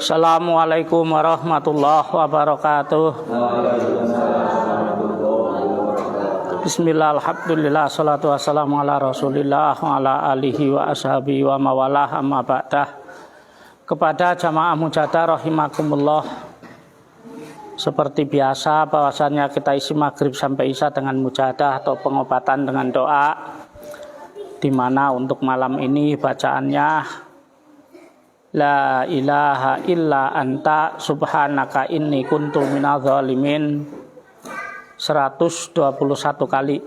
Assalamualaikum warahmatullahi wabarakatuh. Bismillah, alhamdulillah, salatu wassalamu ala rasulillah wa ala alihi wa ashabihi wa mawalah amma ba'dah. Kepada jamaah mujadah rahimakumullah, seperti biasa bahwasanya kita isi maghrib sampai isya dengan mujadah atau pengobatan dengan doa, di mana untuk malam ini bacaannya la ilaha illa anta subhanaka inni kuntu minadz zalimin 121 kali.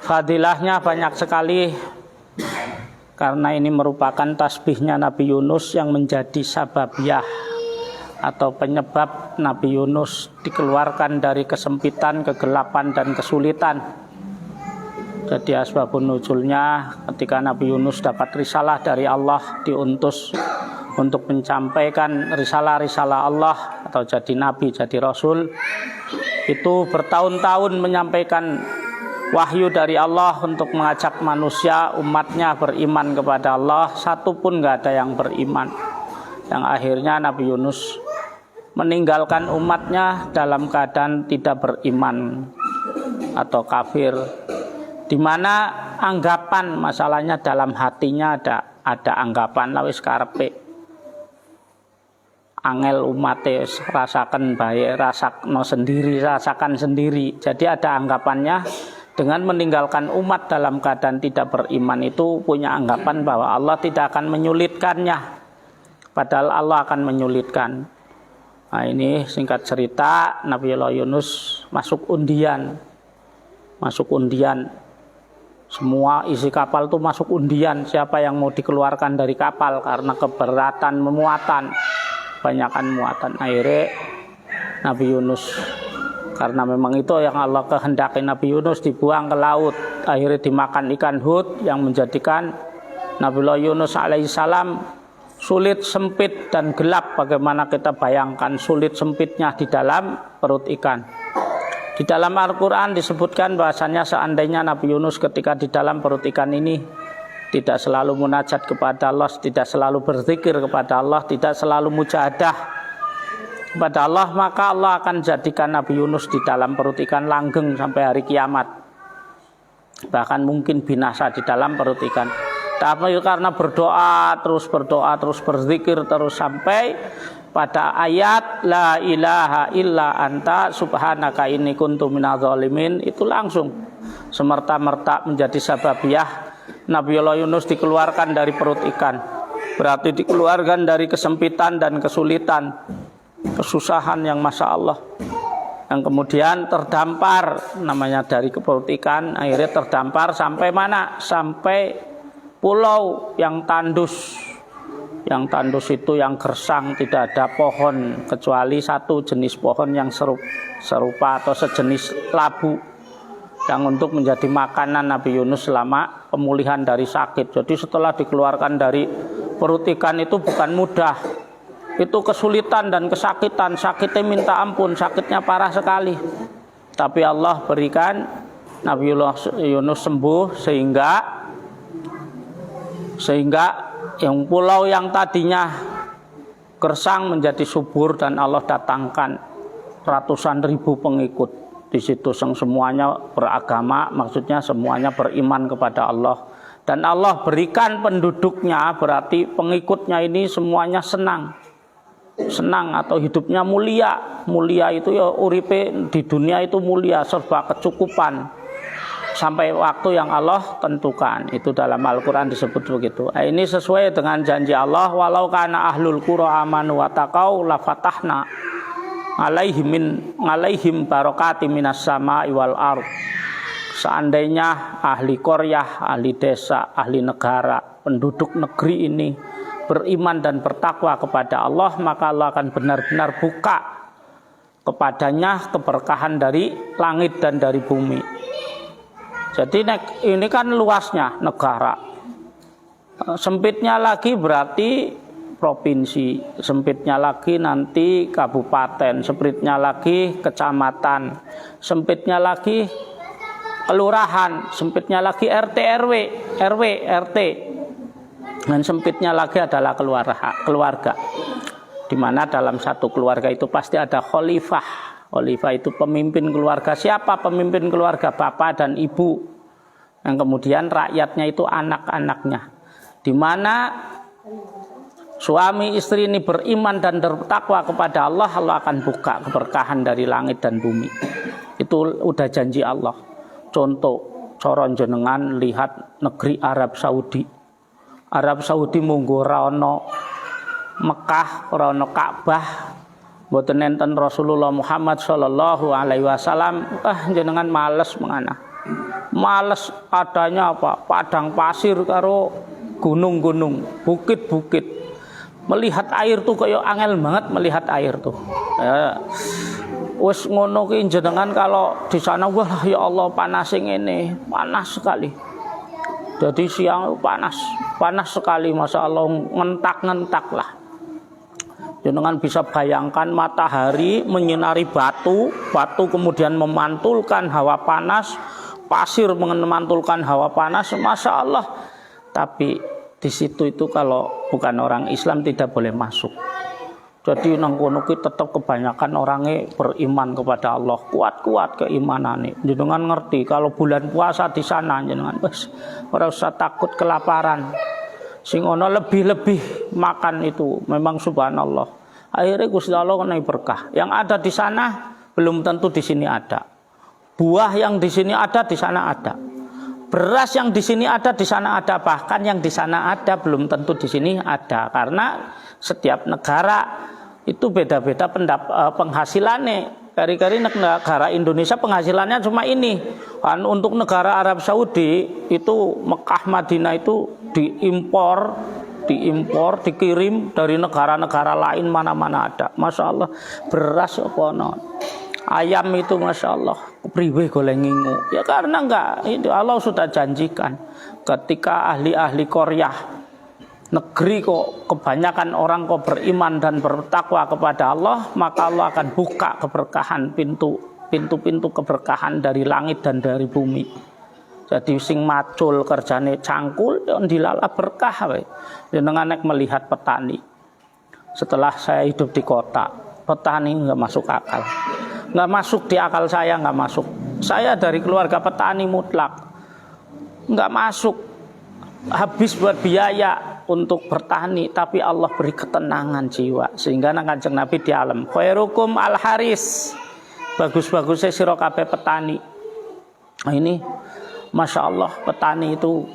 Fadilahnya banyak sekali karena ini merupakan tasbihnya Nabi Yunus yang menjadi sababiyah atau penyebab Nabi Yunus dikeluarkan dari kesempitan, kegelapan dan kesulitan. Jadi asbabun nuzulnya ketika Nabi Yunus dapat risalah dari Allah, diutus untuk menyampaikan risalah-risalah Allah atau jadi nabi, jadi rasul, itu bertahun-tahun menyampaikan wahyu dari Allah untuk mengajak manusia, umatnya beriman kepada Allah. Satu pun gak ada yang beriman. Yang akhirnya Nabi Yunus meninggalkan umatnya dalam keadaan tidak beriman atau kafir, di mana anggapan masalahnya dalam hatinya ada anggapan lawis karepe angel umate rasakan bae, rasakan sendiri. Jadi ada anggapannya dengan meninggalkan umat dalam keadaan tidak beriman itu punya anggapan bahwa Allah tidak akan menyulitkannya, padahal Allah akan menyulitkan. Nah ini singkat cerita, Nabiullah Yunus masuk undian. Semua isi kapal itu masuk undian, siapa yang mau dikeluarkan dari kapal karena keberatan memuatan, banyakan muatan. Akhirnya Nabi Yunus, karena memang itu yang Allah kehendaki, Nabi Yunus dibuang ke laut. Akhirnya dimakan ikan hut yang menjadikan Nabiullah Yunus alaihissalam sulit, sempit dan gelap. Bagaimana kita bayangkan sulit sempitnya di dalam perut ikan. Di dalam Al-Quran disebutkan bahasanya seandainya Nabi Yunus ketika di dalam perut ikan ini tidak selalu munajat kepada Allah, tidak selalu berzikir kepada Allah, tidak selalu mujahadah kepada Allah, maka Allah akan jadikan Nabi Yunus di dalam perut ikan langgeng sampai hari kiamat. Bahkan mungkin binasa di dalam perut ikan. Tapi karena berdoa terus berzikir terus sampai pada ayat la ilaha illa anta subhanaka inni kuntu minadz zalimin, itu langsung semerta-merta menjadi sababiyah Nabiullah Yunus dikeluarkan dari perut ikan. Berarti dikeluarkan dari kesempitan dan kesulitan, kesusahan yang masya Allah, yang kemudian terdampar namanya dari perut ikan. Akhirnya terdampar sampai mana? Sampai pulau yang tandus. Yang tandus itu yang gersang, tidak ada pohon kecuali satu jenis pohon yang serupa atau sejenis labu yang untuk menjadi makanan Nabi Yunus selama pemulihan dari sakit. Jadi setelah dikeluarkan dari perut ikan itu bukan mudah, itu kesulitan dan kesakitan, sakitnya minta ampun, sakitnya parah sekali. Tapi Allah berikan Nabiullah Yunus sembuh sehingga yang pulau yang tadinya gersang menjadi subur, dan Allah datangkan ratusan ribu pengikut di situ, semuanya beragama, maksudnya semuanya beriman kepada Allah, dan Allah berikan penduduknya, berarti pengikutnya ini semuanya senang atau hidupnya mulia itu ya, uripe di dunia itu mulia, serba kecukupan sampai waktu yang Allah tentukan. Itu dalam Al-Quran disebut begitu. Ini sesuai dengan janji Allah, walau kana ahlul qura amanu wa taqau la fatahna alaihim barakati minas sama'i wal ardh. Seandainya ahli qaryah, ahli desa, ahli negara, penduduk negeri ini beriman dan bertakwa kepada Allah, maka Allah akan benar-benar buka kepadanya keberkahan dari langit dan dari bumi. Jadi ini kan luasnya negara, sempitnya lagi berarti provinsi, sempitnya lagi nanti kabupaten, sempitnya lagi kecamatan, sempitnya lagi kelurahan, sempitnya lagi RT RW RT, dan sempitnya lagi adalah keluarga, di mana dalam satu keluarga itu pasti ada khalifah. Khalifah itu pemimpin keluarga. Siapa pemimpin keluarga? Bapak dan ibu. Yang kemudian rakyatnya itu anak-anaknya, di mana suami istri ini beriman dan bertakwa kepada Allah, Allah akan buka keberkahan dari langit dan bumi. Itu udah janji Allah. Contoh, coron jenengan lihat negeri Arab Saudi. Arab Saudi munggo rono Mekah, rono Ka'bah, mboten enten Rasulullah Muhammad sallallahu alaihi wasallam. Jenengan males mengana. Males adanya apa? Padang pasir karo gunung-gunung, bukit-bukit. Melihat air tuh kayak angel banget melihat air tuh. Wes ngono ki jenengan kalau di sana, wah ya Allah panas ini, panas sekali. Jadi siang panas sekali, masya Allah, ngentak lah. Jenengan bisa bayangkan matahari menyinari batu kemudian memantulkan hawa panas, pasir memantulkan hawa panas, masya Allah. Tapi di situ itu kalau bukan orang Islam tidak boleh masuk. Jadi nang kono ki tetap kebanyakan orangnya beriman kepada Allah, kuat keimanane. Jenengan ngerti kalau bulan puasa di sana jenengan wis ora usah takut kelaparan. Sing ono lebih makan itu memang subhanallah. Akhirnya Gusti Allah kena berkah. Yang ada di sana belum tentu di sini ada. Buah yang di sini ada di sana ada. Beras yang di sini ada di sana ada, bahkan yang di sana ada belum tentu di sini ada, karena setiap negara itu beda-beda penghasilannya. Kari-kari negara Indonesia penghasilannya cuma ini. Untuk negara Arab Saudi itu Mekah Madinah itu diimpor, dikirim dari negara-negara lain mana-mana ada. Masya Allah, beras apa ayam itu masya Allah priwe goleng ngingu. Ya karena enggak, itu Allah sudah janjikan ketika ahli-ahli Korea negeri kok kebanyakan orang kok beriman dan bertakwa kepada Allah, maka Allah akan buka keberkahan, pintu-pintu keberkahan dari langit dan dari bumi. Jadi sing macul kerjane cangkul dilala berkah we. Jenengan nek melihat petani. Setelah saya hidup di kota, petani enggak masuk akal. Enggak masuk di akal saya, enggak masuk. Saya dari keluarga petani mutlak. Enggak masuk. Habis buat biaya untuk bertani, tapi Allah beri ketenangan jiwa sehingga nang Kanjeng Nabi di alam khairukum al haris, bagus-bagusnya sira kabeh petani. Nah ini masya Allah petani itu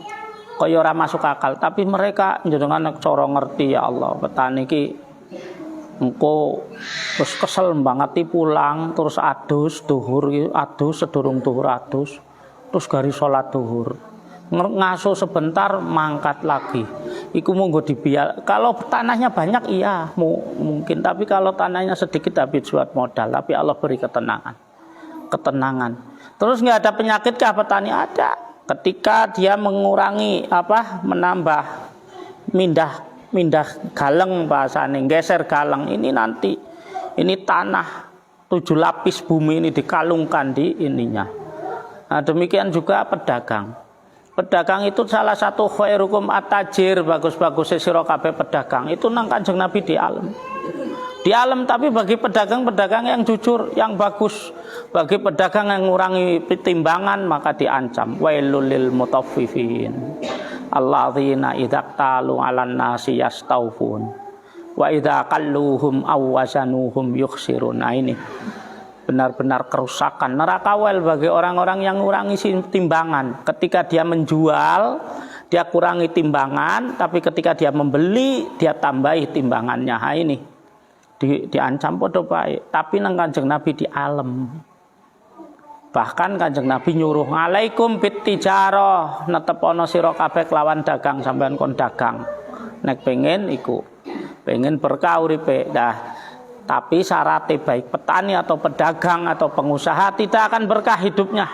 kaya ora masuk akal, tapi mereka jenengan cara ngerti ya Allah petani ki engko terus kesel banget pulang terus adus duhur adus sedurung duhur adus terus gari salat duhur ngaso sebentar mangkat lagi. Iku monggo dibiar. Kalau tanahnya banyak iya mungkin, tapi kalau tanahnya sedikit habis buat modal, tapi Allah beri ketenangan. Terus nggak ada penyakit kah petani? Ada. Ketika dia mengurangi menambah mindah galeng bahasanya, geser galeng ini nanti ini tanah 7 lapis bumi ini dikalungkan di ininya. Nah, demikian juga pedagang. Pedagang itu salah satu khairukum at-tajir, bagus-bagusnya sira kabeh pedagang. Itu nang Kanjeng Nabi di alam. Di alam, tapi bagi pedagang-pedagang yang jujur, yang bagus. Bagi pedagang yang ngurangi timbangan maka diancam. Wailul lil mutaffifin. Alladzina idza talu 'alan nasi yastawfun. Wa idza qalluhum aw wazanuhum yukhsirun. Nah ini benar-benar kerusakan, neraka wel bagi orang-orang yang ngurangi timbangan. Ketika dia menjual, dia kurangi timbangan, tapi ketika dia membeli, dia tambahi timbangannya. Nah, ini diancam podo baik. Tapi nang Kanjeng Nabi di alam. Bahkan Kanjeng Nabi nyuruh alaikum bittijarah, netepono sira kabeh kelawan dagang, sampean kon dagang. Nek pengen iku, pengen berkah uripe. Tapi syaratnya baik petani atau pedagang atau pengusaha tidak akan berkah hidupnya.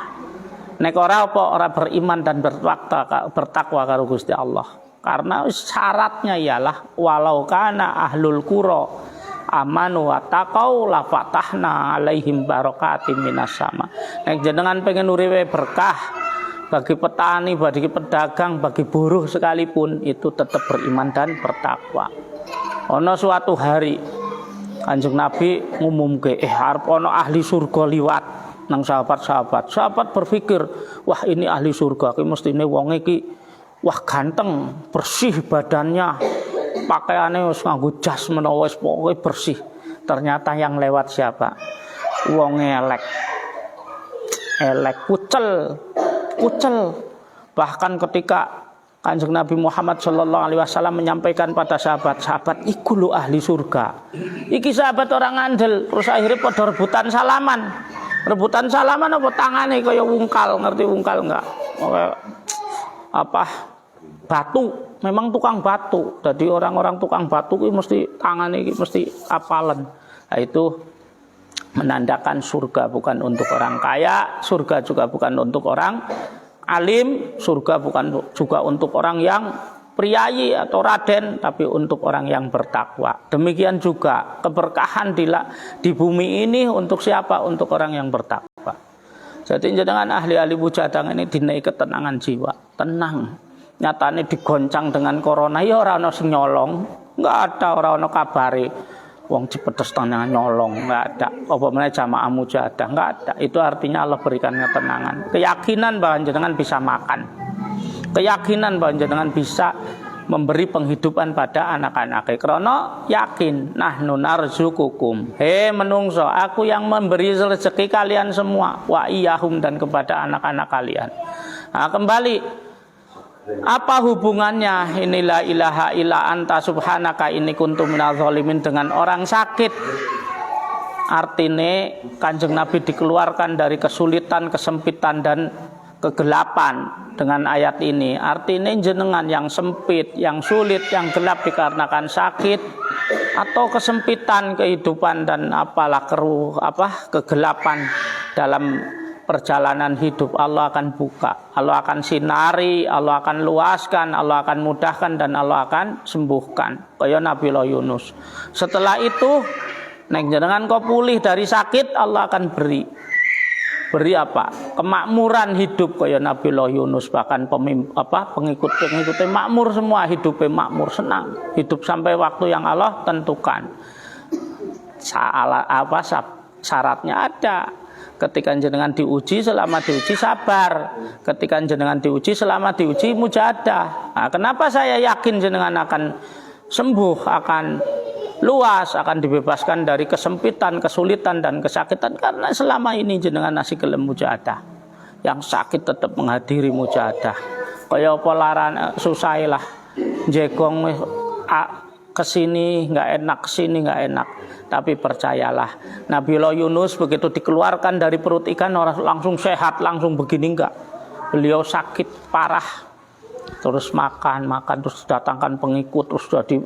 Nek ora beriman dan bertakwa karo Gusti Allah. Karena syaratnya ialah walau kana ahlul qura amanu wa taqau la fatahna alaihim barakatim minas sama. Nek jenengan pengen uripe berkah bagi petani, bagi pedagang, bagi buruh sekalipun itu tetap beriman dan bertakwa. Ono suatu hari Kanjeng Nabi ngumumke arep ono ahli surga liwat nang sahabat-sahabat. Sahabat berpikir, wah ini ahli surga, ki mestine wong iki wah ganteng, bersih badannya, pakaiannya wis nganggo jas menawa wis pokoke bersih. Ternyata yang lewat siapa? Wong elek, kucel. Bahkan ketika Kanjeng Nabi Muhammad sallallahu alaihi wasallam menyampaikan pada sahabat-sahabat, iku lho ahli surga. Iki sahabat orang ngandel, terus akhirnya pada rebutan salaman. Rebutan salaman apa tangane kaya wungkal, ngerti wungkal enggak? Apa batu, memang tukang batu. Jadi orang-orang tukang batu ini mesti tangannya mesti apalan. Nah, itu menandakan surga bukan untuk orang kaya, surga juga bukan untuk orang alim, surga bukan juga untuk orang yang priayi atau raden, tapi untuk orang yang bertakwa. Demikian juga keberkahan di bumi ini untuk siapa? Untuk orang yang bertakwa. Jadi dengan ahli-ahli bujadang ini dinai ketenangan jiwa, tenang. Nyatane digoncang dengan corona ya ora ana sing nyolong, enggak ada, ora ana kabare wong Cipedes tanah nyolong, enggak ada. Apa meneh jamaah mujahadah, enggak ada. Itu artinya Allah berikan ketenangan, keyakinan bahwa jenengan bisa makan, keyakinan bahwa jenengan bisa memberi penghidupan pada anak-anak. Karena yakin, nahnu narzukukum, he menungso, aku yang memberi rezeki kalian semua, wa iyahum, dan kepada anak-anak kalian. Nah, kembali, apa hubungannya inilah ilaha illa anta subhanaka inni kuntu minadz zalimin dengan orang sakit? Artinya Kanjeng Nabi dikeluarkan dari kesulitan, kesempitan dan kegelapan dengan ayat ini. Artinya jenengan yang sempit, yang sulit, yang gelap dikarenakan sakit atau kesempitan kehidupan dan kegelapan dalam perjalanan hidup, Allah akan buka, Allah akan sinari, Allah akan luaskan, Allah akan mudahkan, dan Allah akan sembuhkan. Kaya Nabiullah Yunus. Setelah itu, nek jenengan kau pulih dari sakit, Allah akan beri apa? Kemakmuran hidup kaya Nabiullah Yunus. Bahkan pengikut-pengikutnya makmur semua, hidupnya makmur, senang, hidup sampai waktu yang Allah tentukan. Syaratnya ada. Ketika jenengan diuji, selama diuji sabar. Ketika jenengan diuji, selama diuji mujahadah. Nah, kenapa saya yakin jenengan akan sembuh, akan luas, akan dibebaskan dari kesempitan, kesulitan, dan kesakitan? Karena selama ini jenengan nasi gelem mujahadah. Yang sakit tetap menghadiri mujahadah. Kaya apa laran susah lah, jegong kesini nggak enak, kesini nggak enak. Tapi percayalah, Nabiullah Yunus begitu dikeluarkan dari perut ikan orang langsung sehat, langsung begini enggak. Beliau sakit parah, terus makan, terus datangkan pengikut, terus jadi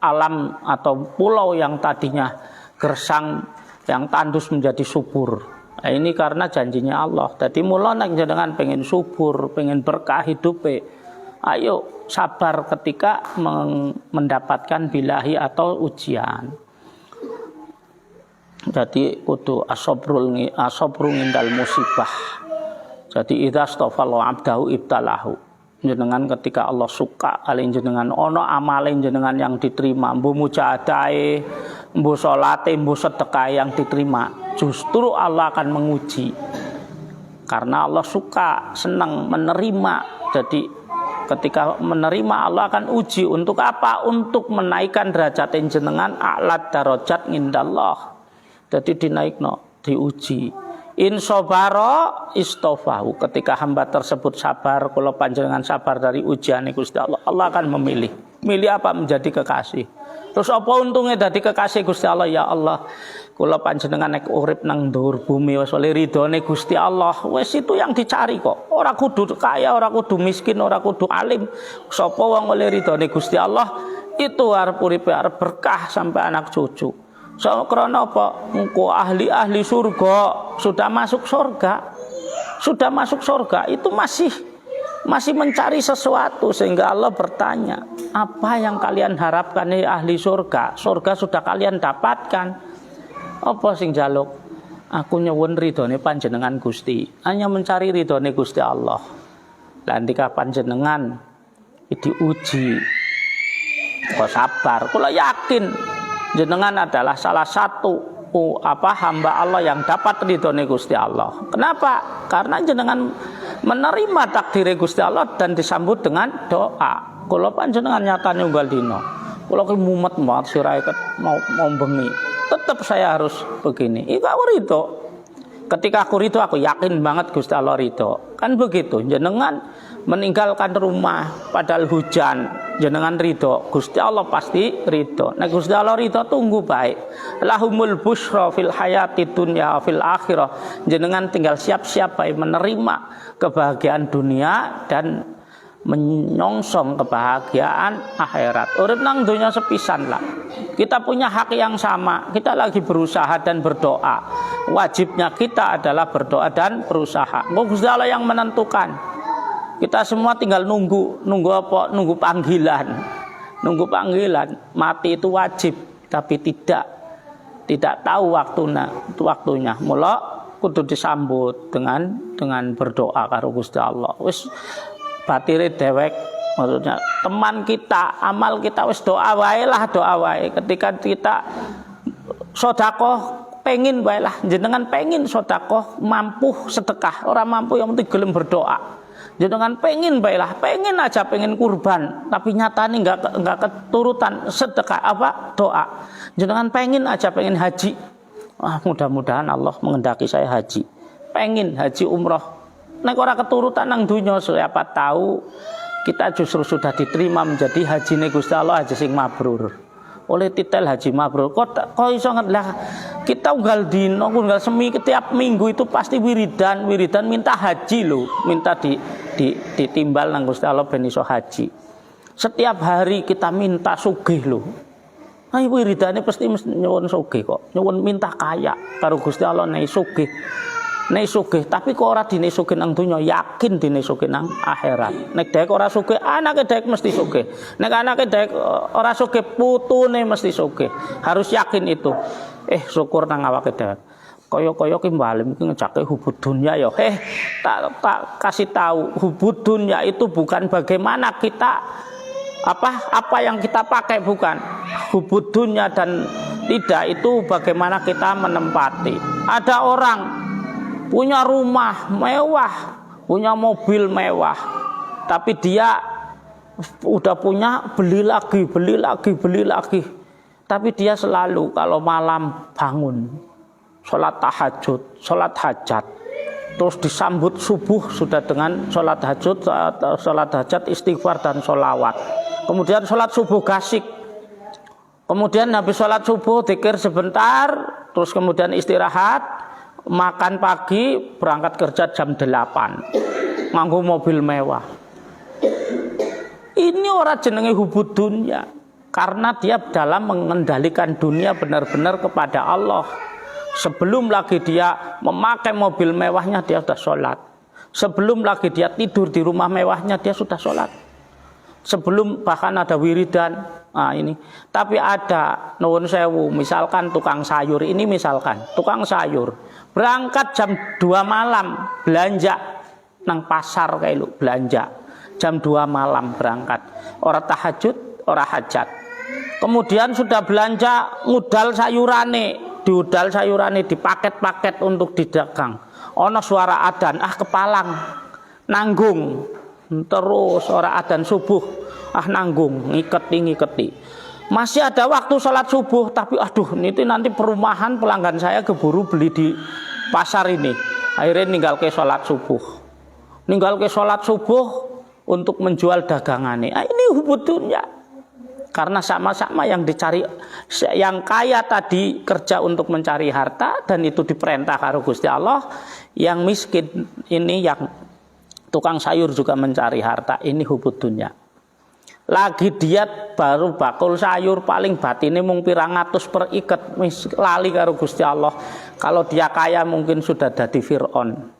alam atau pulau yang tadinya gersang, yang tandus menjadi subur. Nah, ini karena janjinya Allah. Jadi mula nek jenengan pengen subur, pengen berkah hidupe, ayo sabar ketika mendapatkan bilahi atau ujian. Jadi kudu asobru ngindal musibah. Jadi idza stafallahu abdahu ibtalahu. Jenengan ketika Allah suka kali jenengan ono amale jenengan yang diterima, mbuh mujahadahe, mbuh salate, mbuh sedekah yang diterima, justru Allah akan menguji. Karena Allah suka, senang menerima. Jadi ketika menerima, Allah akan uji. Untuk apa? Untuk menaikkan derajat jenengan, a'lad darajat ngindallah. Jadi dinaikno, diuji. In sobaro istofahu. Ketika hamba tersebut sabar, kalau panjenengan sabar dari ujian Gusti Allah, Allah akan memilih. Milih apa? Menjadi kekasih. Terus apa untungnya dari kekasih Gusti Allah? Ya Allah, kalau panjenengan nek urip nang dhuwur bumi wis oleh ridhone Gusti Allah, wis itu yang dicari kok. Ora kudu kaya, ora kudu miskin, ora kudu alim. Sapa wong oleh ridhone Gusti Allah, itu arep uripe arep berkah sampai anak cucu. So, karena apa? Engkau ahli-ahli surga sudah masuk surga, itu masih masih mencari sesuatu, sehingga Allah bertanya, apa yang kalian harapkan dari ahli surga? Surga sudah kalian dapatkan. Apa sing jaluk? Aku nyuwun ridhone panjenengan Gusti, hanya mencari ridhone Gusti Allah. Lan dika panjenengan diuji, kok sabar. Kula yakin jenengan adalah salah satu hamba Allah yang dapat ridhone Gusti Allah. Kenapa? Karena jenengan menerima takdir Gusti Allah dan disambut dengan doa. Kula panjenengan nyatane unggal dina, kula ki mumet banget sirahe mau bengi. Tetap saya harus begini. Iku aku ridho. Ketika aku ridho, aku yakin banget Gusti Allah ridho. Kan begitu. Jenengan meninggalkan rumah padahal hujan, jenengan ridho, Gusti Allah pasti ridho. Nah Gusti Allah ridho, tunggu baik. Lahumul busyra fil hayati dunya fil akhirah. Jenengan tinggal siap-siap baik menerima kebahagiaan dunia dan menyongsong kebahagiaan akhirat. Urip nang dunia sepisan lah. Kita punya hak yang sama. Kita lagi berusaha dan berdoa. Wajibnya kita adalah berdoa dan berusaha. Gusti Allah yang menentukan. Kita semua tinggal nunggu apa? Nunggu panggilan. Nunggu panggilan. Mati itu wajib, tapi tidak tahu waktunya. Mula kudu disambut dengan berdoa karo Gusti Allah. Wis batire dewek, maksudnya teman kita, amal kita wis doa wae lah, doa wae. Ketika kita sedekah pengin wae lah, jenengan pengin sedekah, mampu sedekah, orang mampu yang penting gelem berdoa. Jenengan pengin wae lah, pengin aja pengin kurban, tapi nyatane enggak keturutan sedekah apa doa. Jenengan pengin aja pengin haji. Mudah-mudahan Allah mengendaki saya haji. Pengin haji umroh. Nek ora keturutan nang dunya, siapa tahu kita justru sudah diterima menjadi hajine Gusti Allah, haji sing mabrur. Oleh titel haji mabrur. Kok iso lah kita unggal dino, unggal semi setiap minggu itu pasti wiridan minta haji lho, minta ditimbal nang Gusti Allah ben iso haji. Setiap hari kita minta sugih lho. Ayo wiridane pasti nyuwun sugih kok. Nyuwun minta kaya karo Gusti Allah nek sugih. Nek sugih, tapi kok ora dine sugih nang donya, yakin dine sugih nang akhirat. Nek dek ora sugih, anake dek mesti sugih. Nek anake dek ora sugih, putune mesti sugih. Harus yakin itu. Syukur nang awake dek. Kaya-kaya ki mbalim iki ngejake hubud dunya ya. Tak kasih tahu, hubud dunya itu bukan bagaimana kita apa yang kita pakai, bukan. Hubud dunya dan tidak itu bagaimana kita menempati. Ada orang punya rumah mewah, punya mobil mewah, tapi dia udah punya beli lagi. Tapi dia selalu kalau malam bangun sholat tahajud, sholat hajat, terus disambut subuh sudah dengan sholat hajat, istighfar dan sholawat. Kemudian sholat subuh gasik. Kemudian habis sholat subuh dzikir sebentar, terus kemudian istirahat. Makan pagi, berangkat kerja jam 8, nganggo mobil mewah. Ini orang jenenge hubud dunya, karena dia dalam mengendalikan dunia benar-benar kepada Allah. Sebelum lagi dia memakai mobil mewahnya, dia sudah sholat. Sebelum lagi dia tidur di rumah mewahnya, dia sudah sholat. Sebelum bahkan ada wiridan. Ini. Tapi ada nuwun sewu, misalkan tukang sayur ini, tukang sayur berangkat jam 2 malam belanja nang pasar kayak lu, belanja jam 2 malam berangkat, ora tahajud, ora hajat. Kemudian sudah belanja ngudal sayurane, dipaket-paket untuk didagang. Ono suara adzan, kepalang nanggung, terus ora adzan subuh, nanggung, ngiketi. Masih ada waktu sholat subuh, tapi ini nanti perumahan pelanggan saya keburu beli di pasar ini. Akhirnya ninggal ke sholat subuh untuk menjual dagangannya. Ini hubud dunya. Karena sama-sama yang dicari, yang kaya tadi kerja untuk mencari harta dan itu diperintah karo Gusti Allah. Yang miskin ini, yang tukang sayur juga mencari harta, ini hubud dunya. Lagi diet baru bakul sayur paling batine mung pirang atus per iket, lali karo Gusti Allah. Kalau dia kaya mungkin sudah dadi Fir'aun.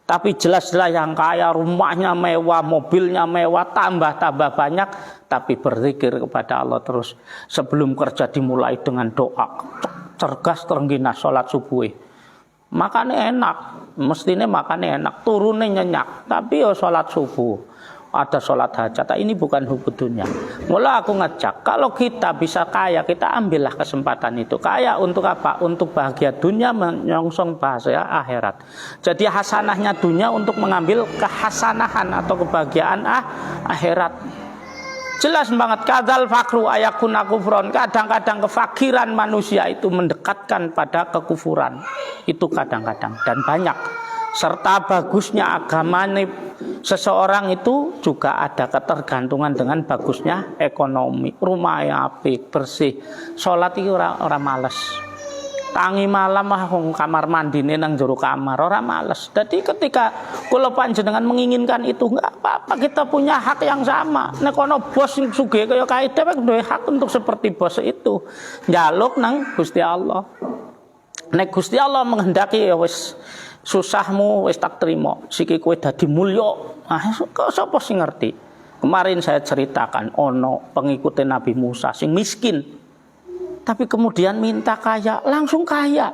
Tapi jelas-jelas yang kaya, rumahnya mewah, mobilnya mewah, tambah banyak, tapi berzikir kepada Allah terus. Sebelum kerja dimulai dengan doa, cergas terengginas sholat subuh. Makannya enak, mestinya makannya enak, turunnya nyenyak, tapi ya sholat subuh. Ada sholat hajat, ini bukan hubud dunia. Mula aku ngajak, kalau kita bisa kaya, kita ambillah kesempatan itu. Kaya untuk apa? Untuk bahagia dunia, menyongsong bahagia akhirat. Jadi hasanahnya dunia untuk mengambil kehasanahan atau kebahagiaan akhirat. Jelas banget, kadzal fakru ayakuna kufron. Kadang-kadang kefakiran manusia itu mendekatkan pada kekufuran. Itu kadang-kadang dan banyak. Serta bagusnya agama seseorang itu juga ada ketergantungan dengan bagusnya ekonomi. Rumahnya apik, bersih. Sholat itu orang males. Tangi malam kamar mandine nang jero kamar orang males. Jadi ketika kula panjenengan menginginkan itu enggak apa-apa, kita punya hak yang sama. Nek ana bos sing sugih kaya kae dhewek duwe hak untuk seperti bos itu. Njaluk nang Gusti Allah. Nek Gusti Allah menghendaki ya wis susahmu wis tak terima, siki kowe dadi mulya. Sapa sing ngerti? Kemarin saya ceritakan ono pengikut Nabi Musa sing miskin. Tapi kemudian minta kaya, langsung kaya.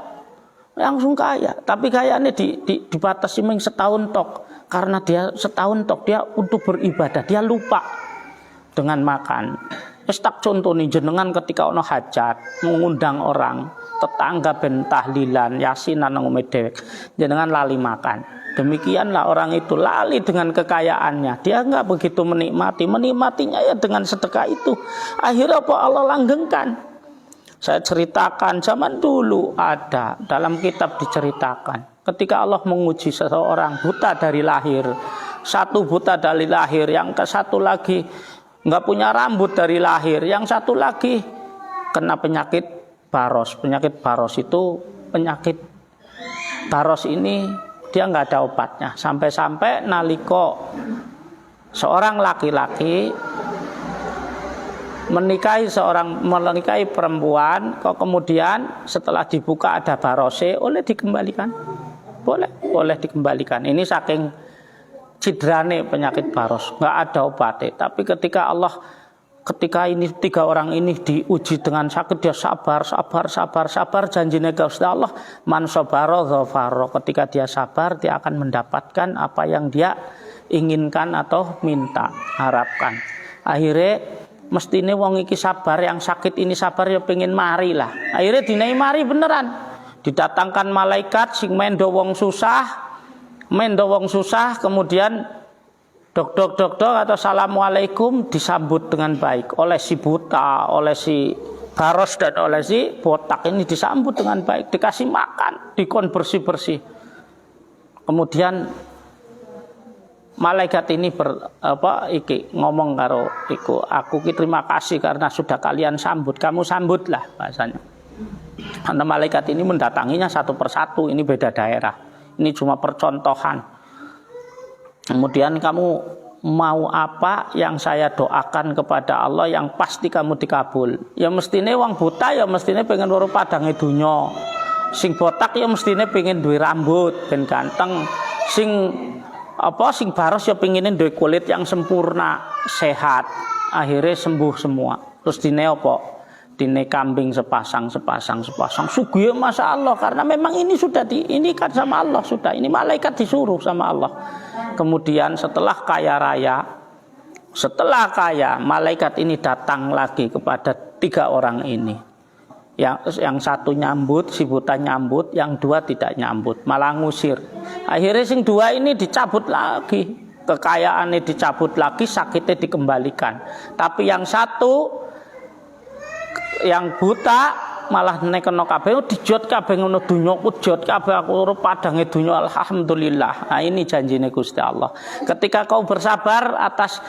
Tapi kayanya dibatasi mung setahun tok. Karena dia setahun tok dia untuk beribadah, dia lupa dengan makan. Wis tak contoni jenengan ketika ono hajat, mengundang orang, tetangga ben tahlilan, yasinan nang omah dhewek, jenengan lali makan. Demikianlah orang itu lali dengan kekayaannya. Dia enggak begitu menikmatinya ya dengan sedekah itu. Akhirnya apa Allah langgengkan. Saya ceritakan zaman dulu ada dalam kitab diceritakan. Ketika Allah menguji seseorang buta dari lahir, satu buta dari lahir, yang ke satu lagi enggak punya rambut dari lahir, yang satu lagi kena penyakit baros. Penyakit baros itu penyakit baros ini dia nggak ada obatnya. Sampai-sampai naliko seorang laki-laki menikahi perempuan, kok kemudian setelah dibuka ada barose, oleh dikembalikan, boleh dikembalikan. Ini saking cidrane penyakit baros, nggak ada obatnya. Tapi ketika ini tiga orang ini diuji dengan sakit, dia sabar. Janjinya Gusti Allah, man sabara dzafara. Ketika dia sabar, dia akan mendapatkan apa yang dia inginkan atau minta, harapkan. Akhirnya mestine wong iki sabar, yang sakit ini sabar ya pengen mari lah. Akhirnya dinai mari beneran. Didatangkan malaikat sing mendo wong susah, kemudian dok atau assalamualaikum disambut dengan baik oleh si buta, oleh si baros dan oleh si botak ini disambut dengan baik, dikasih makan, dikon bersih. Kemudian malaikat ini ngomong karo aku terima kasih karena sudah kalian sambut, kamu sambutlah bahasanya. Karena malaikat ini mendatanginya satu persatu, ini beda daerah, ini cuma percontohan. Kemudian kamu mau apa yang saya doakan kepada Allah yang pasti kamu dikabul. Ya mestine wong buta ya mestine pengen weruh padange donya. Sing botak ya mestine pengen duwe rambut ben ganteng. Sing baros ya pengen duwe kulit yang sempurna, sehat. Akhirnya sembuh semua. Terus dine apa? Dine kambing sepasang. Sugih masyaallah, karena memang ini sudah diinikan sama Allah sudah. Ini malaikat disuruh sama Allah. Kemudian setelah kaya, malaikat ini datang lagi kepada tiga orang ini. Yang satu nyambut, si buta nyambut, yang dua tidak nyambut, malah ngusir. Akhirnya sing dua ini dicabut lagi, kekayaannya dicabut lagi, sakitnya dikembalikan. Tapi yang satu, yang buta malah nekeno kabeh, dijot kabeh ngono dunya, jot kabeh aku ora padange dunya, alhamdulillah. Nah, ini janjine Gusti Allah. Ketika kau bersabar atas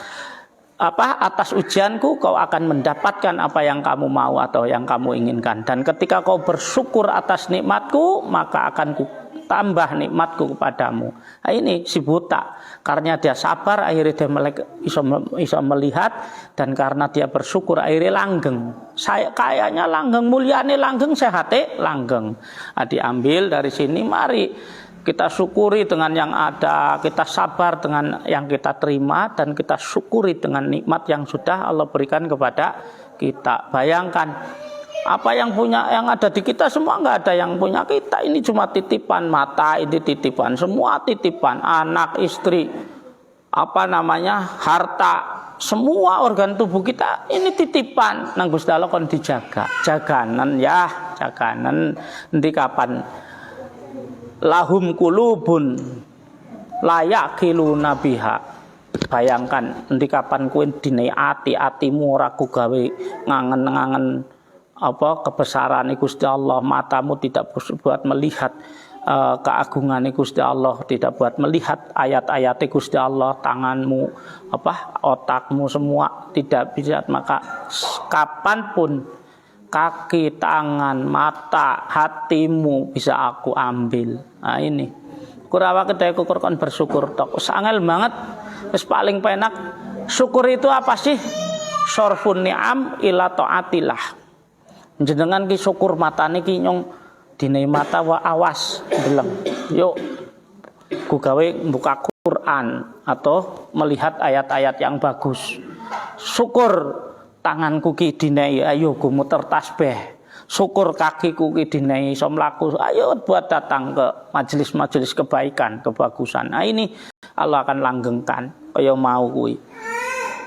ujianku, kau akan mendapatkan apa yang kamu mau atau yang kamu inginkan. Dan ketika kau bersyukur atas nikmatku, maka akan ku tambah nikmatku kepadamu. Nah, ini si buta, karena dia sabar akhirnya dia bisa melihat, dan karena dia bersyukur akhirnya langgeng. Kayaknya langgeng, mulyane langgeng, sehate langgeng. Nah, diambil dari sini, mari Kita syukuri dengan yang ada, kita sabar dengan yang kita terima, dan kita syukuri dengan nikmat yang sudah Allah berikan kepada kita. Bayangkan, apa yang ada di kita semua nggak ada yang punya kita. Ini cuma titipan. Mata ini titipan, semua titipan. Anak, istri, harta, semua organ tubuh kita ini titipan. Nang Gusti Allah kon dijaga. Jaganan ya, jaganan. Nanti kapan? Lahum kulubun layak kiluna biha. Bayangkan nanti kapan kowe dine atimu ora ku gawe ngangen-ngangen kebesaran Gusti Allah, matamu tidak buat melihat keagungan Gusti Allah, tidak buat melihat ayat-ayat Gusti Allah, tanganmu otakmu semua tidak bisa, maka kapanpun kaki, tangan, mata, hatimu bisa aku ambil. Nah ini kurawa kedai kukur kon bersyukur tok. Sangel banget. Wis paling penak syukur itu apa sih? Sorfun ni'am ila taatillah. Jenengan ki syukur matane ki nyong dine mata wa awas deleng. Yuk ku gawe buka Quran atau melihat ayat-ayat yang bagus. Syukur tanganku ki dinai, ayo ku muter tasbih. Syukur kakiku ki dinai iso mlaku, ayo buat datang ke majelis-majelis kebaikan, kebagusan. Nah ini Allah akan langgengkan kaya mau kuwi.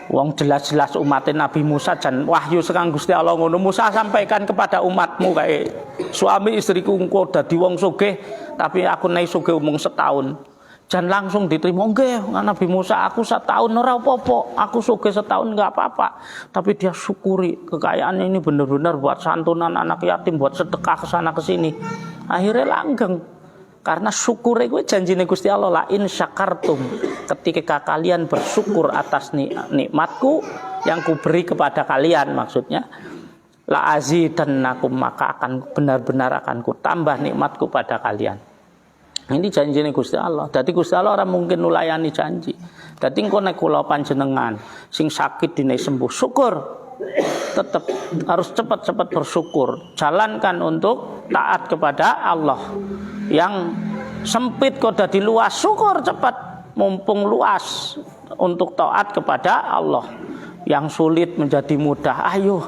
Wong jelas-jelas umatnya Nabi Musa jan wahyu sekang Gusti Allah ngono, Musa sampaikan kepada umatmu kayak suami istriku engko dadi wong sugih tapi aku naik sugih umung setahun. Jangan langsung diterima. Nggih, Nabi Musa aku setahun ora apa-apa, aku sugih setahun enggak apa-apa. Tapi dia syukuri kekayaan ini benar-benar buat santunan anak yatim, buat sedekah ke sana ke sini. Akhirnya langgeng. Karena syukur itu janjine Gusti Allah, la in syakartum, ketika kalian bersyukur atas nikmatku yang kuberi kepada kalian, maksudnya la azidannakum, maka akan benar-benar akan kutambah nikmatku pada kalian. Ini janjine Gusti Allah. Dadi Gusti Allah ora mungkin nulayani janji. Dadi engko nek kula panjenengan sing sakit dine sembuh, syukur. Tetap harus cepat-cepat bersyukur. Jalankan untuk taat kepada Allah. Yang sempit kok dadi luas, syukur cepat. Mumpung luas untuk taat kepada Allah. Yang sulit menjadi mudah. Ayo,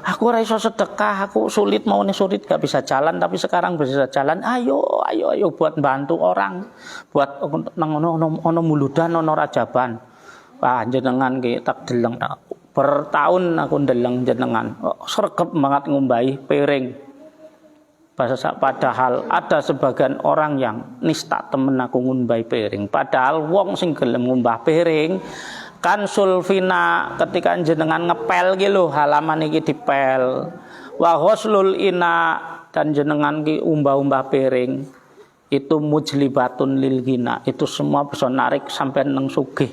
aku ora iso sedekah, aku sulit mau sulit gak bisa jalan, tapi sekarang bisa jalan. Ayo buat bantu orang, buat ono muludan ono rajaban. Wah, jenengan ki tak deleng bertahun aku ndeleng jenengan. Sregep banget ngumbahi piring. Padahal ada sebagian orang yang nista temen aku ngumbahi piring. Padahal wong sing gelem ngumbah piring kan sulfina ketika jenengan ngepel ki lho, halaman iki dipel. Wa ghuslul ina, dan jenengan ki umbah-umbah piring itu mujlibatun lil ghina, itu semua bisa narik sampai nang sugih.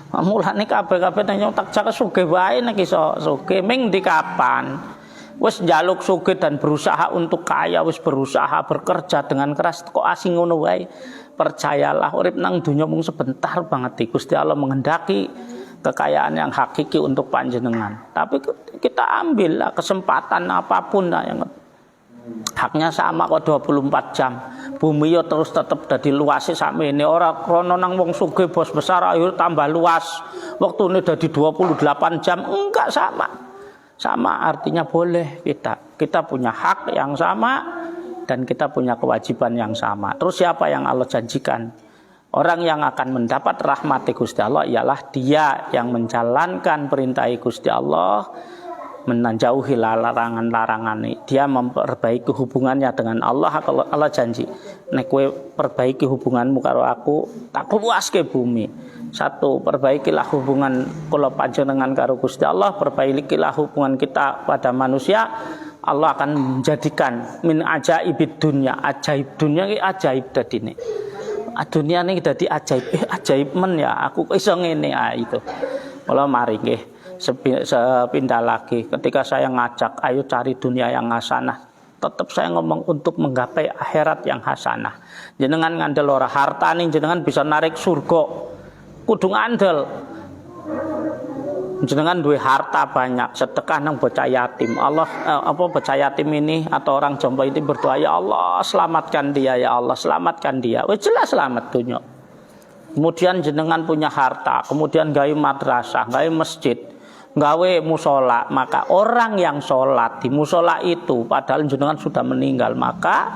Mulane kabeh-kabeh nang tak jake sugih wae nek iso sugih ming di kapan. Wis njaluk sugih dan berusaha untuk kaya, wis berusaha bekerja dengan keras kok asing ngono wae. Percayalah urip nang dunya mung sebentar banget. Gusti Allah menghendaki kekayaan yang hakiki untuk panjenengan. Tapi kita ambil kesempatan apapun lah yang haknya sama kok 24 jam. Bumi yo terus tetep dadi luase sakmene, ora krana nang wong sugih bos besar ayo tambah luas. Waktune dadi 28 jam, enggak sama. Sama artinya boleh kita punya hak yang sama dan kita punya kewajiban yang sama. Terus siapa yang Allah janjikan? Orang yang akan mendapat rahmat Gusti Allah ialah dia yang menjalankan perintah Gusti Allah, menjauhi larangan-larangan. Dia memperbaiki hubungannya dengan Allah. Kalau Allah janji, nek kowe perbaiki hubunganmu karo aku, tak luaske bumi. Satu, perbaikilah hubungan kula panjenengan karo Gusti Allah, perbaikilah hubungan kita pada manusia. Allah akan menjadikan min ajaibid dunya, ajaib dunya iki ajaib dadine. Dunia ini dadi ajaib, ajaib men ya, aku iso ngene itu. Mula mari nggih sepindah lagi ketika saya ngajak ayo cari dunia yang hasanah, tetap saya ngomong untuk menggapai akhirat yang hasanah. Jenengan ngandel ora harta nih jenengan bisa narik surga, kudu ngandel jenengan duwe harta banyak, sedekah nang bocah yatim. Allah bocah yatim ini atau orang jompo ini berdoa, ya Allah selamatkan dia, ya Allah selamatkan dia. Wis jelas selamat dunya. Kemudian jenengan punya harta, kemudian gawe madrasah, gawe masjid, gawe musola, maka orang yang sholat di musola itu padahal jenengan sudah meninggal, maka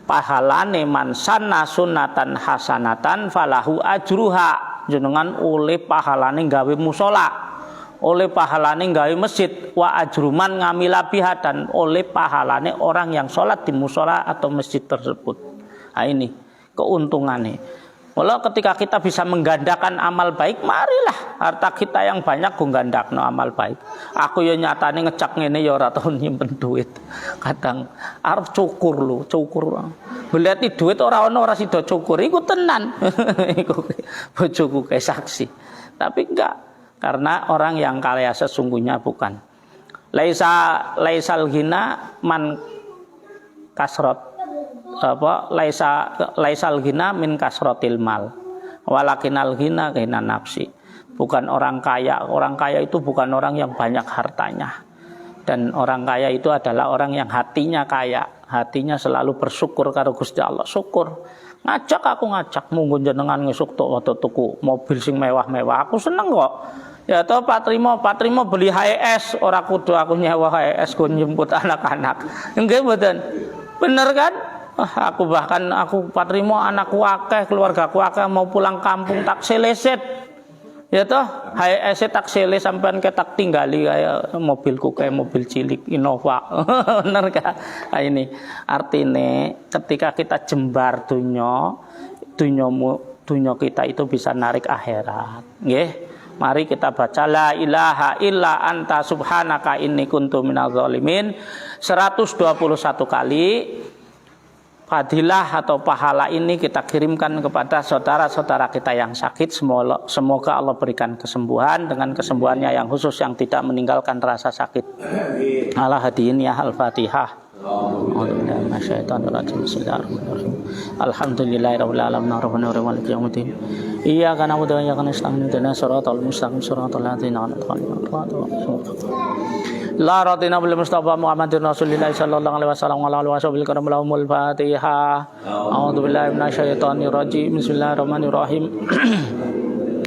pahalane man sanna sunatan hasanatan falahu ajruha, jenengan oleh pahalane gawe musola, oleh pahalane gawe masjid, wa ajruman ngamila biha, dan oleh pahalane orang yang sholat di musola atau masjid tersebut. Nah ini keuntungannya. Walau ketika kita bisa menggandakan amal baik, marilah harta kita yang banyak gandakno amal baik. Aku ya nyatane ngecak ngene ya ora tau nyimpen duit. Kadang arep cukur lho, cukur. Belati duit ora ono ora sida cukur, iku tenan. Iku bojoku kae saksi. Tapi enggak, karena orang yang kaya sesungguhnya bukan. Laisal ghina man kasrat laisal ghina min kasratil mal walakinal ghina ghina nafsi. Bukan orang kaya itu bukan orang yang banyak hartanya, dan orang kaya itu adalah orang yang hatinya kaya, hatinya selalu bersyukur karo Gusti Allah. Syukur aku ngajak munggo jenengan ngesuk tuku mobil sing mewah-mewah, aku seneng kok. Ya toh Pak Trimo beli HES, ora kudu aku nyewa HES go njemput anak-anak. Nggih mboten. Bener kan? Aku Pak Trimo anakku akeh, keluargaku akeh, mau pulang kampung tak seleset. Ya toh, HES tak sele sampean ketak tinggali kayak mobilku kayak mobil cilik Innova. Bener kan? Nah, ini artinya ketika kita jembar dunya kita itu bisa narik akhirat. Nggih. Mari kita baca la ilaha illa anta subhanaka inni kuntu minadz zalimin 121 kali. Fadilah atau pahala ini kita kirimkan kepada saudara-saudara kita yang sakit. Semoga Allah berikan kesembuhan, dengan kesembuhannya yang khusus yang tidak meninggalkan rasa sakit. Ala hadiin ya al-Fatihah. Alhamdulillahirabbil alamin arrahmanirrahim maliki yaumiddin. Iyyaka na'budu wa iyyaka nasta'in ihdinas siratal mustaqim siratal ladzina an'amta 'alaihim. La radina bil Mustafa Muhammadin Rasulillah sallallahu alaihi wasallam wa ala alihi wasallam karam lahumul Fatihah. A'udzu billahi minasyaitonir rajim. Bismillahirrahmanirrahim.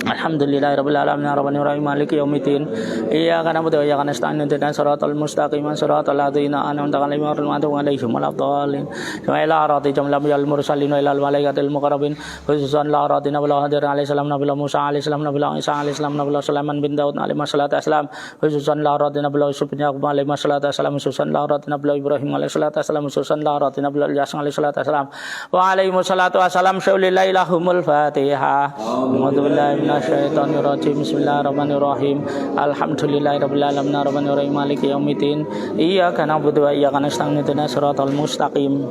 Alhamdulillahirabbil alamin arrahmanir rahim maliki yaumiddin. Iyyaka na'budu wa iyyaka nasta'in ihdinas siratal mustaqim siratal ladzina an'amta 'alaihim ghairil maghdubi 'alaihim waladdallin. Wa ila radi jamlam yal mursalin wa ilal malaikatil muqarrabin khususan la radina wa hadir alaihi salam nabi Musa alaihi salam nabi Isa alaihi salam nabi Sulaiman bin Daud alaihi salatu wassalam khususan la radina bil Yusuf bin Yaqub alaihi salatu wassalam khususan la radina bil Ibrahim alaihi salatu wassalam khususan la radina bil Ilyas alaihi salatu wassalam wa alaihi salatu wassalam syaulillahi lahumul Fatihah. A'udzu billahi Syaitonirrajim. Bismillahirrahmanirrahim. Alhamdulillahirabbil alamin arrahmanir rahim maliki yaumiddin. Iyyaka na'budu wa iyyaka nasta'in ihdinas siratal mustaqim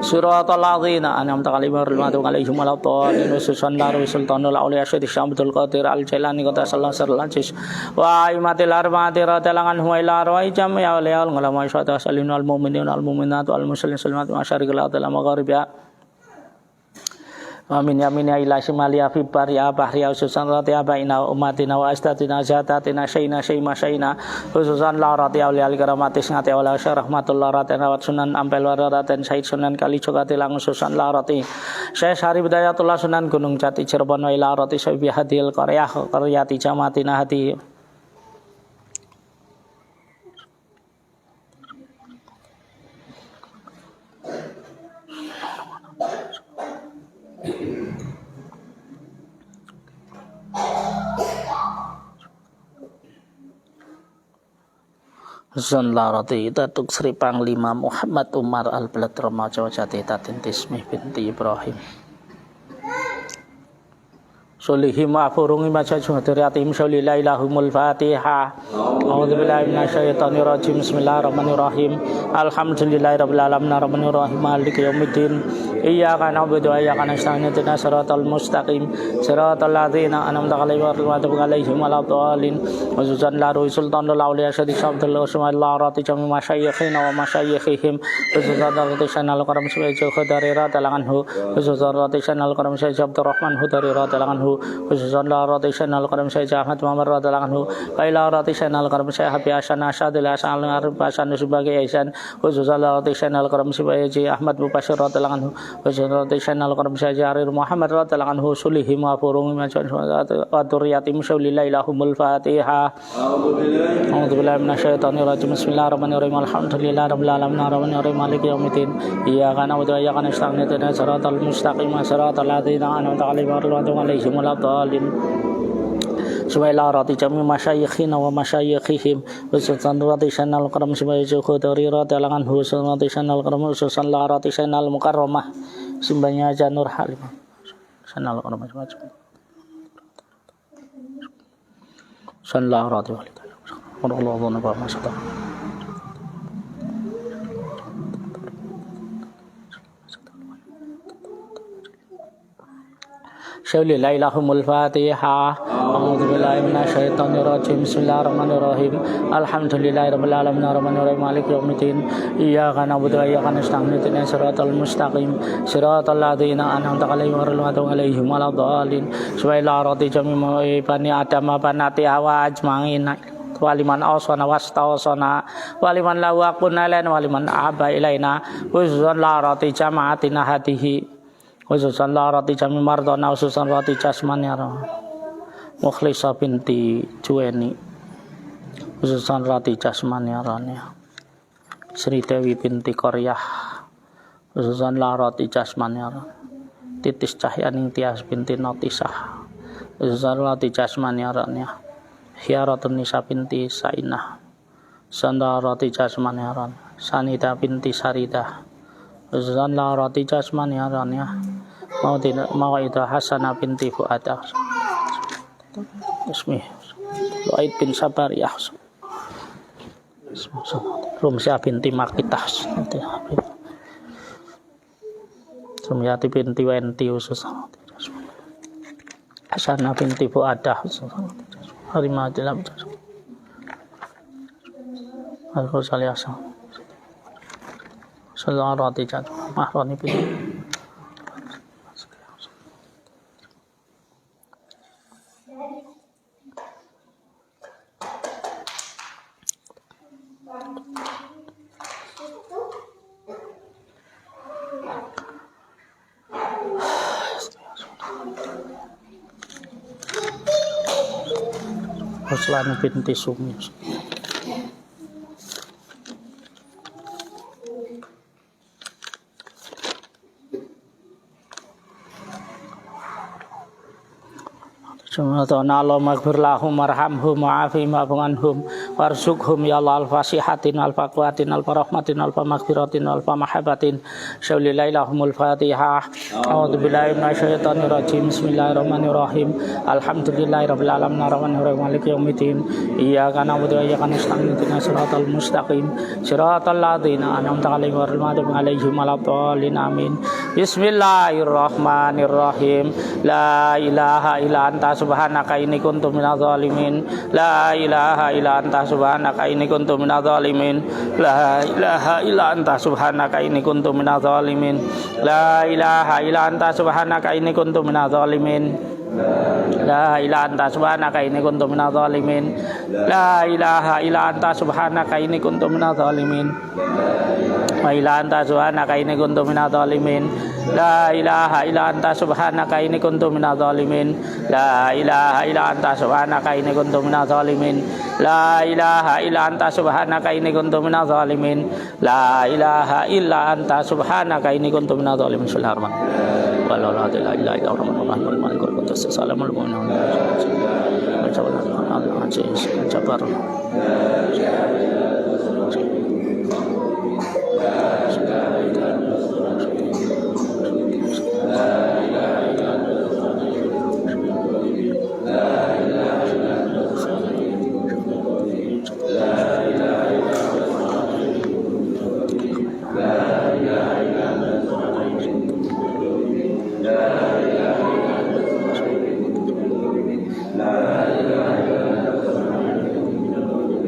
siratal ladzina an'amta 'alaihim ghairil maghdubi 'alaihim waladdallin. Susan laru sultanul auliya syekh Syamsul Qadir al-Jailani qata sallallahu alaihi wa aimatil arba'ati radhiyallahu anhum ila arwah jami'il awliya wal ulama salihun wal mu'minin wal mu'minat wal muslimin muslimat wa syarikil ardil magharibiha. Amin ya min ya ila shimali ya fi bar ya bahri ya ususan rati ya baina umatina wa astatina zatatina syayna syayma syayna ususan la rati ya li karamatis ngati wala rahmatullah rati rawat sunan ampel waraten said sunan kali jogati lang ususan la rati Syekh Syarif Hidayatullah Sunan Gunung Jati Cirebon wa ila rati syaibi hadil qaryati jamatina hadi. Zonlarati Datuk Sri Panglima Muhammad Umar Al-Balad Ramaja Jati Tatin Tismih binti Ibrahim Solihim wa furungi majaju hadiriatim solillahi lahumul Fatihah. A'udzu billahi minasyaitonir rajim. Bismillahirrahmanirrahim. Alhamdulillahirabbil alamin arrahmanir rahim maliki yaumiddin. Iyyaka na'budu wa iyyaka nasta'in ihdinas siratal mustaqim siratal ladzina an'amta 'alaihim ghairil maghdubi 'alaihim waladdallin. Wazuzan laru sultanul auliya syekh Abdul Usmanillah rati jami masyayikhina wa masyayikhihim. Wazuzan rati sanal karam syekh Khadarira talanganhu. Wazuzan rati sanal karam syekh Abdurrahman Hudarira talanganhu. khususan la rati Sayyidina al-Qarim Syekh Ahmad Muhammad radhiyallahu anhu wa ila rati Sayyidina al-Qarim Syekh Habib Hasan Asyadil Hasan al-Arif Hasan sebagai Ihsan khususan la rati Sayyidina al-Qarim Syekh Ahmad Mubashir radhiyallahu anhu khususan la rati Sayyidina al-Qarim Syekh Jarir Muhammad radhiyallahu anhu sulihim wa furung wa dzurriyyatim syaulillahi lahumul Fatihah. A'udzu billahi minasyaitonir rajim. Bismillahirrahmanirrahim. Alhamdulillahirabbil alamin arrahmanir rahim maliki yaumiddin. Iyyaka na'budu wa iyyaka nasta'in ihdinas siratal mustaqim siratal ladzina an'amta 'alaihim ghairil maghdubi 'alaihim waladdallin. Subhanallah rati jami masyayikhina wa masyayikhihim khususan rati Sayyidina al-Qarim Syekh Khudri radhiyallahu anhu khususan rati Sayyidina al-Qarim khususan la rati Sayyidina al-Mukarramah simbahnya Janur Halimah Sayyidina al-Qarim sallallahu alaihi wa sallam. Syaulillahi lahumul Fatihah. A'udzu billahi minasyaitonir rajim. Bismillahirrahmanirrahim. Alhamdulillahirabbil alamin arrahmanir rahim maliki yaumiddin. Iyyaka na'budu wa iyyaka nasta'in ihdinas siratal mustaqim siratal ladzina an'amta 'alaihim ghairil maghdubi 'alaihim waladdallin. Subhanallah jami bani adam banati hawa ajmain. Waliman awsana wastawsana waliman lahu aqunalan waliman aba ilaina khususan la rati jama'atina hadihi khususan la rati jami mardana khususan rati jasmani Mukhlisah binti Juweni khususan rati jasmani aranya Sri Dewi binti Koryah khususan la rati jasmani Titis Cahyaning Tias binti Notisah khususan rati jasmani aranya Hiyaratun Nisa binti Sainah Sandarati jasmani aran Sanida binti Sarida khususan la rati jasmani aran ya Mawaidah Hasanah binti Fuadah Ismi Luaid bin Sabariyah Rumsyah binti Makitah Sumyati binti Wenti khususan Hasanah binti Fuadah Harimah dalam Al-Qur'an Sallallahu alaihi wasallam mahrani bin Ruslan binti Sumi Subhanallah Allahumma ighfir lahum warhamhum wa'afihim wa'anhum warzuqhum ya Allah al-fasihatin al-faqwatin al-farahmatin al-maghfiratin al-mahabbatin syaulillahi lahumul Fatihah. A'udzu billahi minasyaitonir rajim. Bismillahirrahmanirrahim. Alhamdulillahirabbil alamin arrahmanir rahim maliki yaumiddin. Iyyaka na'budu wa iyyaka nasta'in ihdinas siratal mustaqim siratal ladzina an'amta 'alaihim ghairil maghdubi 'alaihim waladdallin amin. Bismillahirrahmanirrahim. La ilaha illa anta subhanaka inni kuntu minadz zalimin. La ilaha illa anta subhanaka inni kuntu minadz zalimin. La ilaha illa anta subhanaka inni kuntu minadz zalimin. La ilaha illa anta subhanaka inni kuntu minadz zalimin. La ilaha anta subhanaka inni kuntu minadz zalimin. La ilaha illa anta subhanaka inni kuntu minadz zalimin. La ilaha anta subhanaka inni kuntu minadz zalimin. La ilaha illa anta subhanaka inni kuntu minadz zalimin. La ilaha illa anta subhanaka inni kuntu minadz zalimin. La ilaha illa anta subhanaka inni kuntu minadz zalimin. La ilaha illa anta subhanaka inni kuntu minadz zalimin. Bismillahirrahmanirrahim. Wa la ilaha illa anta subhanaka inni kuntu minadz zalimin.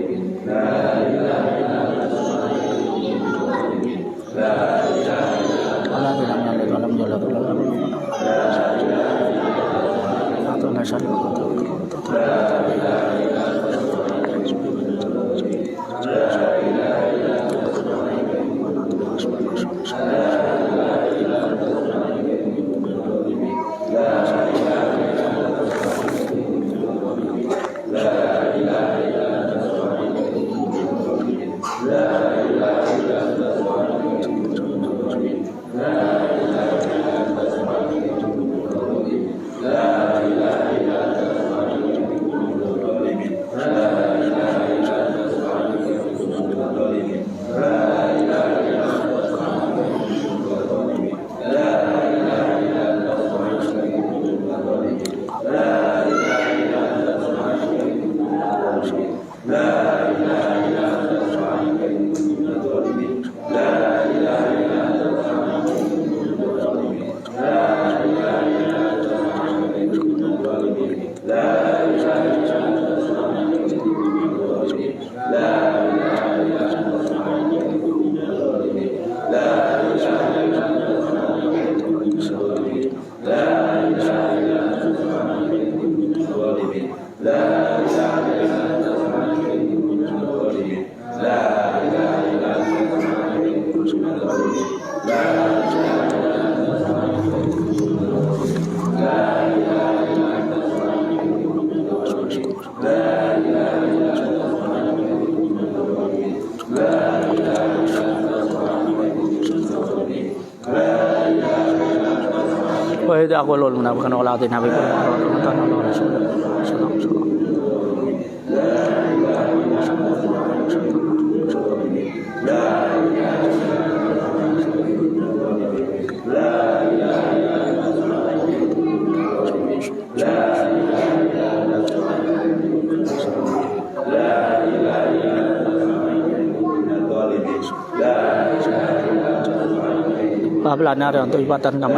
Wa idza aqulul munafiquna wala atina bi Pablana ada untuk ibadah nama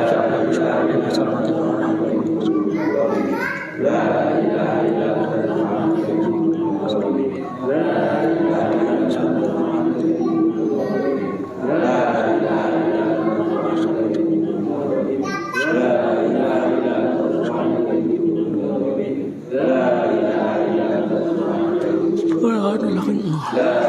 La ilaha illallah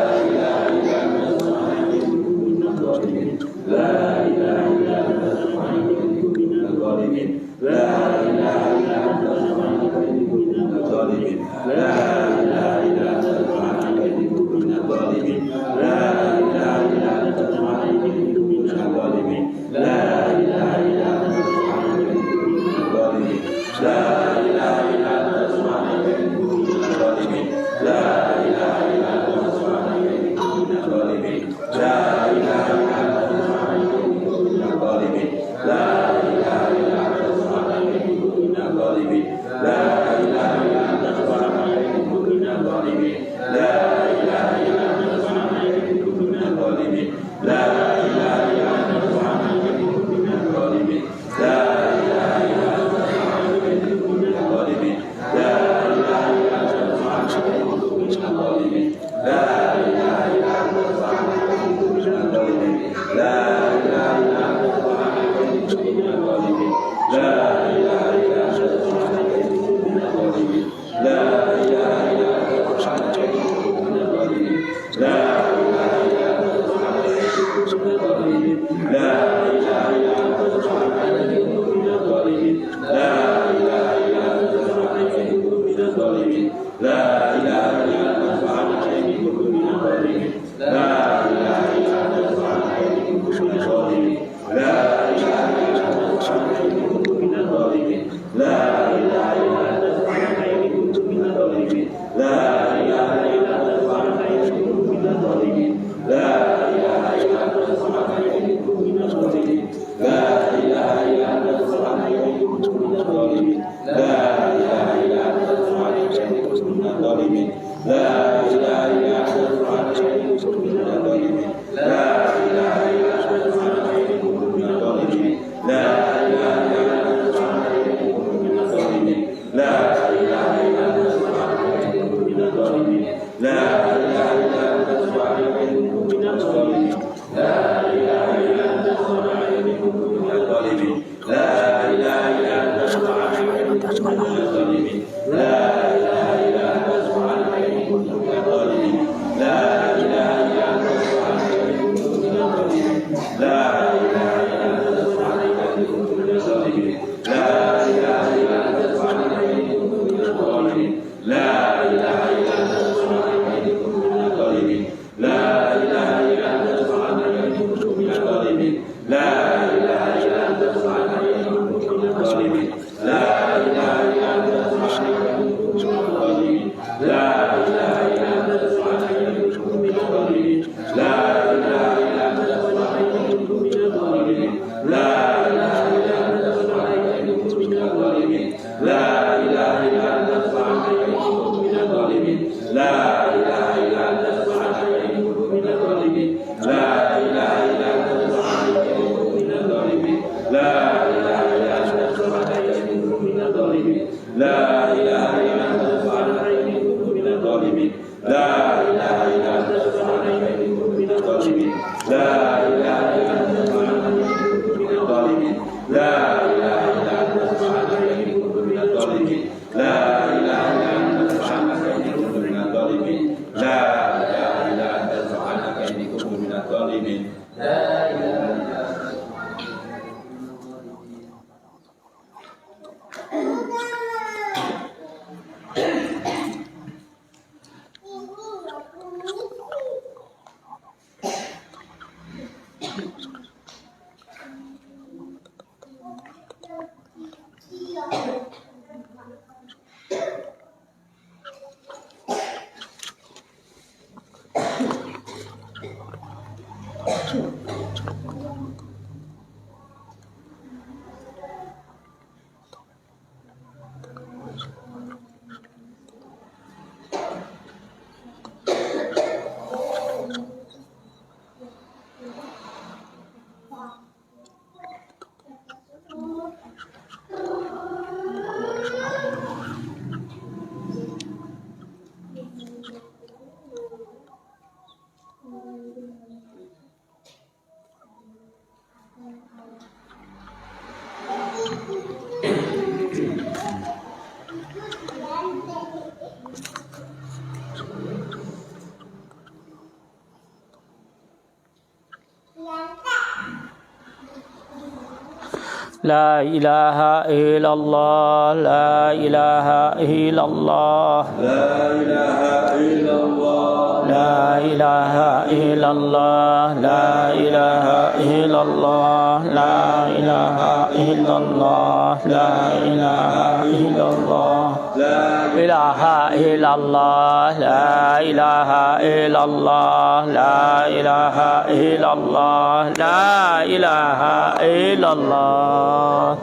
La ilaha illallah, la ilaha illallah, La ilaha illallah, la ilaha illallah, la ilaha illallah, la ilaha illallah, la ilaha illallah, La ilaha illallah, la ilaha illallah, la ilaha illallah, la ilaha illallah.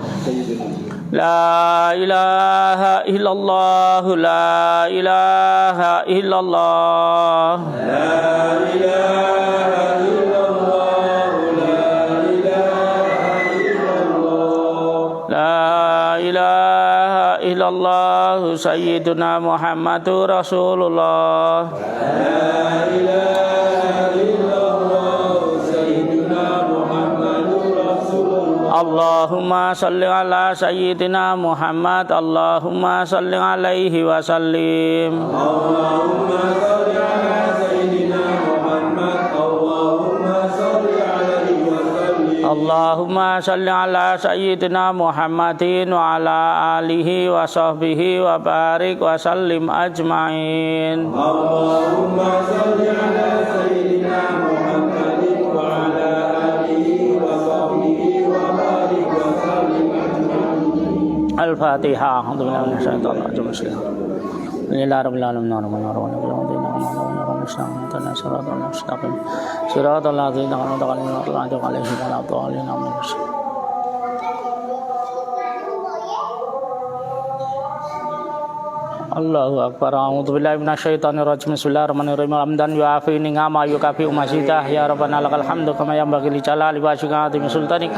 La ilaha illallah, la ilaha illallah, La ilaha illallah, la ilaha illallah, Sayyiduna Muhammadur Rasulullah. La ilaha illallah, Sayyiduna Muhammadur Rasulullah. Allahumma salli ala Sayyidina Muhammad, Allahumma salli alaihi wa sallim. Allahumma salli ala Sayyidina Muhammad, Allahumma salli alaihi wa sallim. Allahumma salli ala Sayyidina Muhammadin wa ala alihi wa sahbihi wa barik wa sallim ajma'in. Allahumma salli ala Sayyidina Muhammadin wa ala alihi wa sahbihi wa barik wa sallim ajma'in. Al-Fatihah. Alhamdulillah minasyaitonir rajim. Bismillahirrahmanirrahim. Shiratal ladzina an'amta 'alaihim ghairil maghdubi 'alaihim waladdallin. Amin. Allahu Akbar. A'udzubillahi minasyaitonir rajim. Bismillahirrahmanirrahim. Hamdan yu'afi ni'ama yukafi umazidah ya rabbana lakal hamdu kama yanbaghi li jalali wajhika azimi sultanik.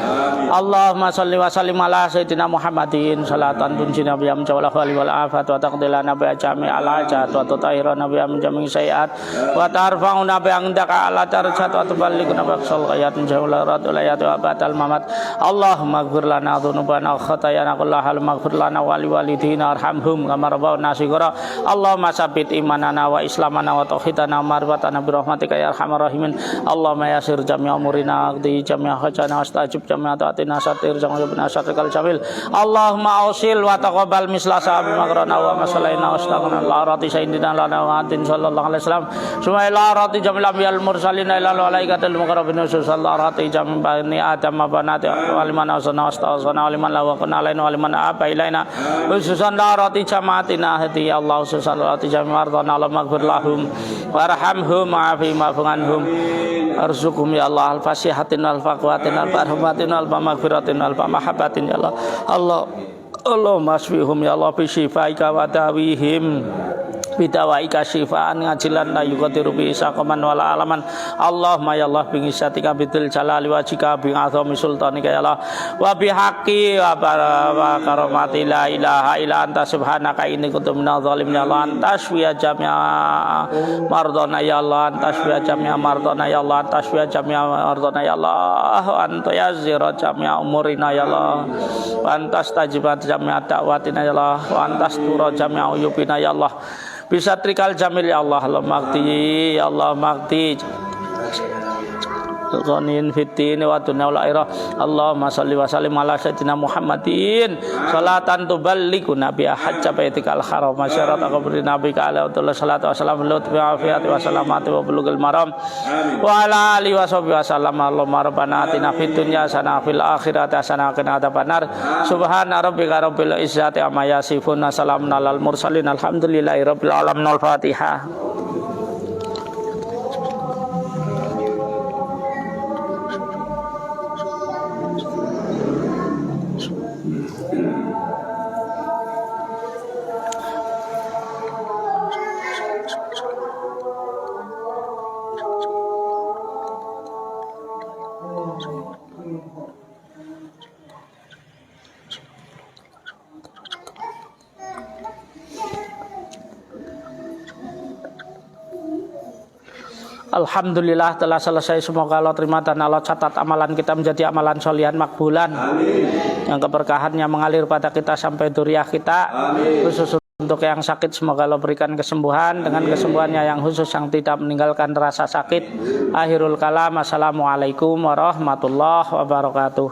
Allahumma shalli wa sallim ala sayyidina Muhammadin salatan tunjina bi amja wal khali wal afat wa taqdilana bi jami' al hajat wa tutahhiruna bi jami' sayiat wa tarfa'una bi indaka ala darajat wa tuballighuna bi aqsal ghayat jawla radul ayat wa batal mamat. Allahumma ighfir lana dhunubana wa khatayana kullahal maghfir lana wa li walidina arhamhum kama rabbawna sigara. Allahumma sabbit imanana wa islamana wa tauhidana wa marbatana bi rahmatika ya arhamar rahimin. Allahumma yasir jami'a umurina di jami'a hajana wastajib jami'a taatina satir jami'a satrikal jamil. Allahumma ausil wa taqabbal misla sahabi magrana wa masalaina wastaghna la rati sayyidina lana wa atin sallallahu alaihi wasallam. Summa ila rati jamil ambiyal mursalin ila malaikatil muqarrabin sallallahu rati jamil bani adam banati wa liman asana wastasana wa liman la wa kunna alaina wa liman aba ilaina khususan la rati jamaatina hati ya Allah khususan la rati jamil mardana Allah maghfir lahum warhamhum ma'afi ma'funanhum arzuqhum ya Allah al-fasihatin al-faqwatin al-farhamatin al-maghfiratin al-mahabbatin ya Allah Allah masfihum ya Allah bisyifaika wa dawihim bidawaika syifaan ngajilan la yuqadiru bi saqaman wala alaman. Allahumma ya Allah bi isatika bidil jalali wajhika bi azami sultanika ya Allah wa bi haqqi wa karamati la ilaha illa anta subhanaka inni kuntu minadh dhalimin ya Allah antasfiya jami'a mardana ya Allah antasfiya jami'a mardana ya Allah antasfiya jami'a mardana ya Allah anta yazira jami'a umurina ya Allah wa antas tajibat jami'a da'watina ya Allah wa antas tura jami'a uyubina ya Allah bisa trikal jamil ya Allah Allah magdi Zonin fitin wa dunya wal akhirah. Allahumma shalli wa sallim ala sayyidina Muhammadin salatan tuballighuna bi hajja baitikal haram masyarat qabri nabika alaihi salatu wassalam lutfi afiyati wa salamati wa bulughil maram wa ala alihi wa sahbihi wasallam. Allahumma rabbana atina fid dunya hasanah fil akhirati hasanah wa qina adzabannar. Subhana rabbika rabbil izzati amma yasifun wa salamun alal mursalin alhamdulillahi rabbil alamin. Al-Fatihah. Alhamdulillah telah selesai. Semoga Allah terima dan Allah catat amalan kita menjadi amalan solihan makbulan. Amin. Yang keberkahannya mengalir pada kita sampai dzurriyyah kita. Amin. Khusus untuk yang sakit semoga Allah berikan kesembuhan dengan kesembuhannya yang khusus yang tidak meninggalkan rasa sakit. Akhirul kalam. Assalamualaikum warahmatullahi wabarakatuh.